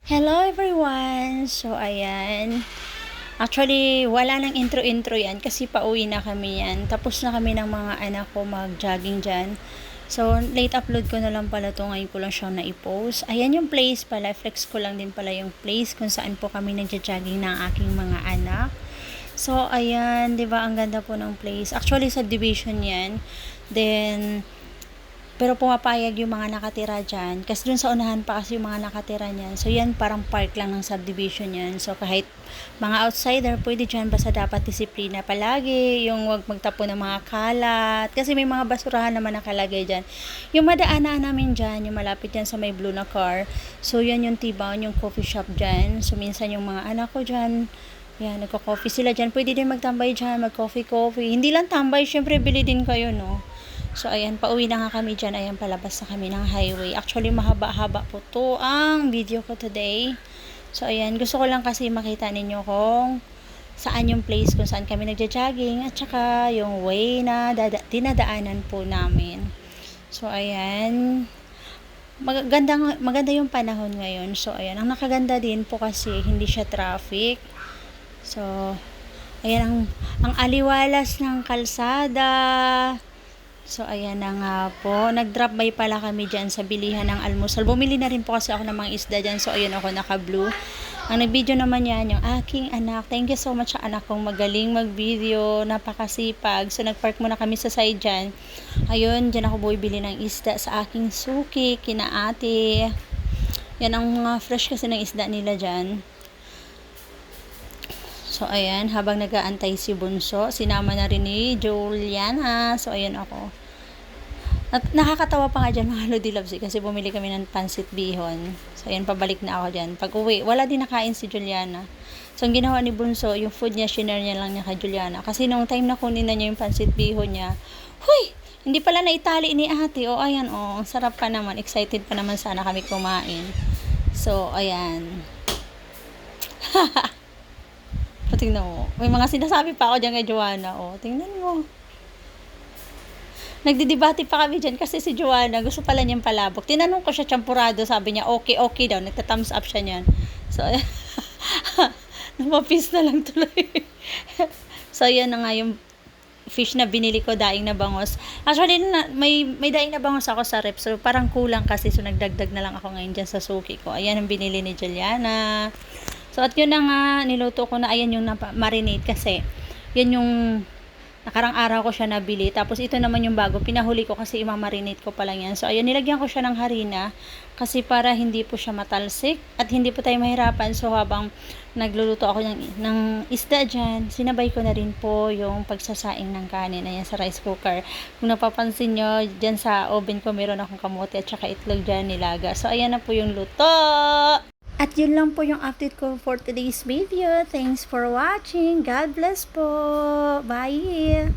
Hello everyone! So, ayan. Actually, wala nang intro-intro yan kasi pauwi na kami yan. Tapos na kami ng mga anak ko mag-jogging dyan. So, late upload ko na lang pala to. Ngayon ko lang siya na-post. Ayan yung place pala. Flex ko lang din pala yung place kung saan po kami nagja-jogging ng aking mga anak. So, ayan. Diba? Ang ganda po ng place. Actually, subdivision yan. Then, pero pumapayag yung mga nakatira dyan. Kasi dun sa unahan pa kasi yung mga nakatira niyan. So, yan parang park lang ng subdivision yan. So, kahit mga outsider, pwede dyan. Basta dapat disiplina palagi. Yung wag magtapon ng mga kalat. Kasi may mga basurahan naman nakalagay dyan. Yung madaanan namin dyan, yung malapit dyan sa may blue na car. So, yan yung T-Bound, yung coffee shop dyan. So, minsan yung mga anak ko dyan, yan, nagko-coffee sila dyan. Pwede din magtambay dyan, mag-coffee. Hindi lang tambay, syempre bili din kayo, no? So, ayan, pauwi na nga kami dyan. Ayan, palabas na kami ng highway. Actually, mahaba-haba po to ang video ko today. So, ayan, gusto ko lang kasi makita ninyo kung saan yung place kung saan kami nagja-jogging at saka yung way na dinadaanan po namin. So, ayan, maganda yung panahon ngayon. So, ayan, ang nakaganda din po kasi hindi siya traffic. So, ayan, ang aliwalas ng kalsada. So, ayan na nga po. Nag-drop by pala kami dyan sa bilihan ng almusal. Bumili na rin po kasi ako ng mga isda dyan. So, ayun ako naka-blue. Ang nag-video naman yan, yung aking anak. Thank you so much sa anak kong magaling mag-video. Napakasipag. So, nag-park muna kami sa side dyan. Ayun, dyan ako bumibili ng isda sa aking suki, kina ate. Yan ang mga fresh kasi ng isda nila dyan. So, ayan, habang nag-aantay si Bunso, sinama na rin ni Juliana. So, ayan ako. At nakakatawa pa nga dyan mga Lodi Loves kasi bumili kami ng pansit bihon. So, ayan, pabalik na ako dyan. Pag uwi, wala din nakain si Juliana. So, ang ginawa ni Bunso, yung food niya, shinare niya lang niya kay Juliana. Kasi nung time na kunin na niya yung pansit bihon niya, huy! Hindi pala naitali ni ate. O, ayan, ang sarap pa naman. Excited pa naman sana kami kumain. So, ayan. Tingnan mo. May mga sinasabi pa ako dyan kay Joanna. O, tingnan mo. Nagdidebate pa kami dyan kasi si Joanna gusto pala niyang palabok. Tinanong ko siya champurado, sabi niya okay daw, nagta-thumbs up siya niyan. So, namapis na lang tuloy. So, yan na nga yung fish na binili ko, daing na bangos. Actually, may daing na bangos ako sa rep. So, parang kulang kasi. So, nagdagdag na lang ako ngayon dyan sa suki ko. Ayan ang binili ni Juliana. So, at yun na nga, niluto ko na. Ayan yung marinate kasi. Yan yung nakarang araw ko siya nabili. Tapos ito naman yung bago. Pinahuli ko kasi imamarinate ko pa lang yan. So, ayun, nilagyan ko siya ng harina. Kasi para hindi po siya matalsik. At hindi po tayo mahirapan. So, habang nagluluto ako ng isda dyan, sinabay ko na rin po yung pagsasaing ng kanin. Ayan, sa rice cooker. Kung napapansin nyo, dyan sa oven ko meron akong kamote at saka itlog dyan nilaga. So, ayan na po yung luto. At yun lang po yung update ko for today's video. Thanks for watching. God bless po. Bye!